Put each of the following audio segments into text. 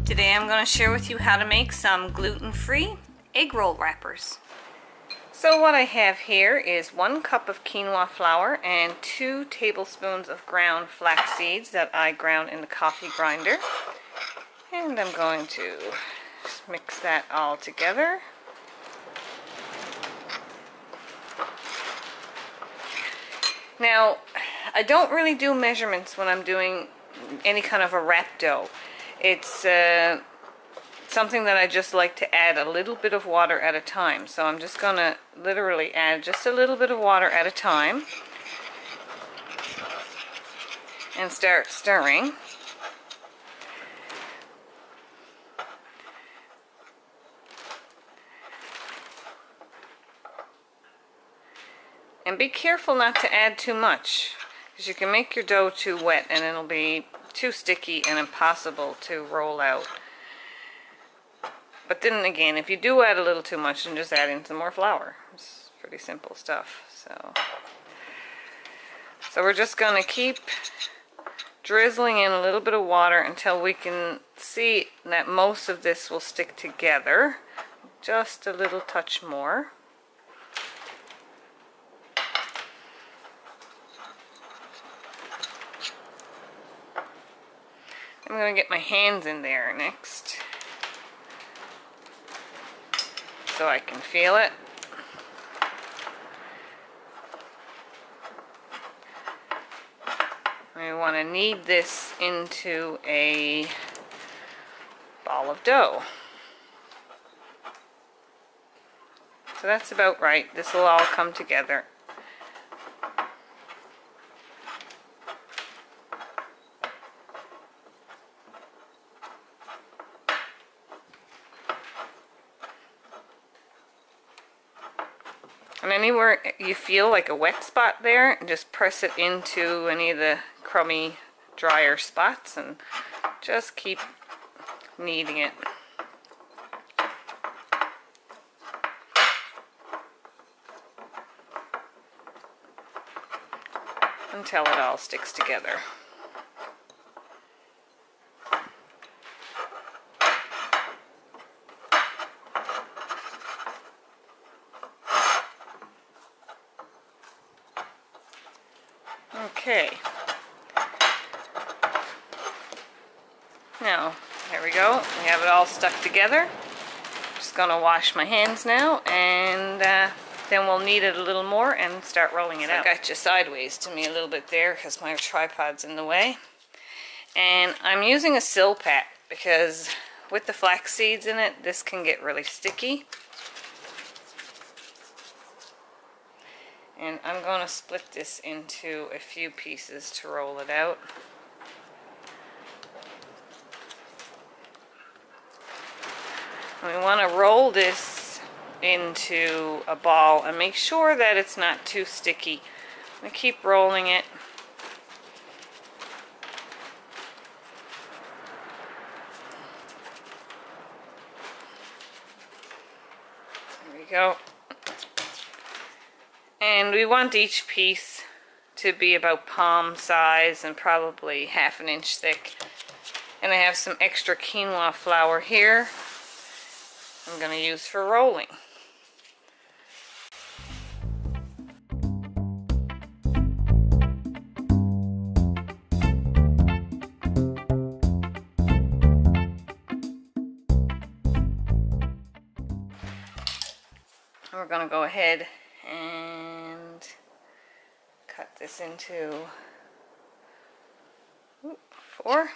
Today I'm going to share with you how to make some gluten-free egg roll wrappers. So what I have here is 1 cup of quinoa flour and 2 tablespoons of ground flax seeds that I ground in the coffee grinder. And I'm going to just mix that all together. Now, I don't really do measurements when I'm doing any kind of a wrap dough. It's something that I just like to add a little bit of water at a time. So I'm just going to literally add just a little bit of water at a time and start stirring. And be careful not to add too much, because you can make your dough too wet and it'll be too sticky and impossible to roll out. But then again, if you do add a little too much, then just add in some more flour. It's pretty simple stuff. So we're just going to keep drizzling in a little bit of water until we can see that most of this will stick together. Just a little touch more. I'm going to get my hands in there next so I can feel it. We want to knead this into a ball of dough. So that's about right. This will all come together. And anywhere you feel like a wet spot there, just press it into any of the crummy, drier spots and just keep kneading it. Until it all sticks together. Okay, now there we go, we have it all stuck together. Just gonna wash my hands now, and then we'll knead it a little more and start rolling it out. I got you sideways to me a little bit there because my tripod's in the way. And I'm using a Silpat because with the flax seeds in it, this can get really sticky. And I'm going to split this into a few pieces to roll it out. And we want to roll this into a ball and make sure that it's not too sticky. We keep rolling it. There we go. And we want each piece to be about palm size and probably ½ inch thick. And I have some extra quinoa flour here I'm going to use for rolling. We're going to go ahead and cut this into 4.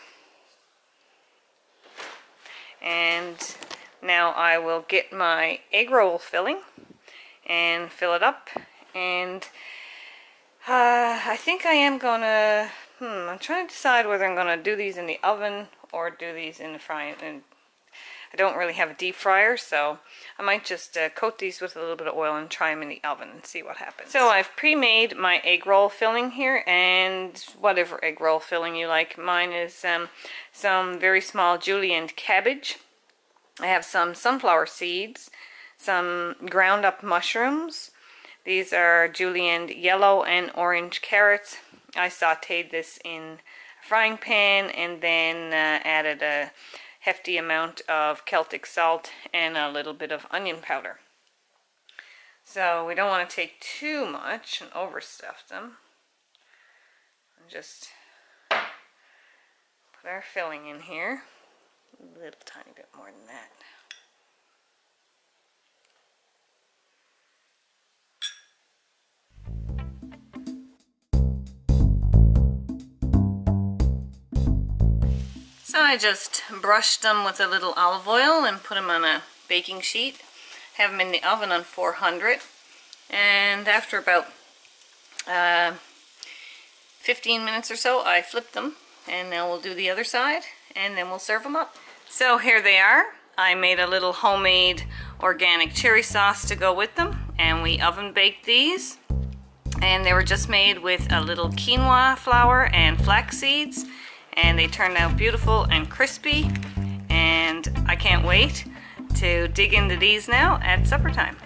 And now I will get my egg roll filling and fill it up. And I think I am gonna, I'm trying to decide whether I'm gonna do these in the oven or do these in the frying. And I don't really have a deep fryer, so I might just coat these with a little bit of oil and try them in the oven and see what happens. So I've pre-made my egg roll filling here, and whatever egg roll filling you like. Mine is some very small julienne cabbage. I have some sunflower seeds, some ground up mushrooms. These are julienne yellow and orange carrots. I sauteed this in a frying pan and then added a hefty amount of Celtic salt and a little bit of onion powder. So we don't want to take too much and overstuff them. Just put our filling in here. A little tiny bit more than that. So I just brushed them with a little olive oil and put them on a baking sheet. Have them in the oven on 400, and after about 15 minutes or so I flip them, and then we'll do the other side and then we'll serve them up. So here they are. I made a little homemade organic cherry sauce to go with them, and we oven baked these, and they were just made with a little quinoa flour and flax seeds, and they turned out beautiful and crispy, and I can't wait to dig into these now at supper time.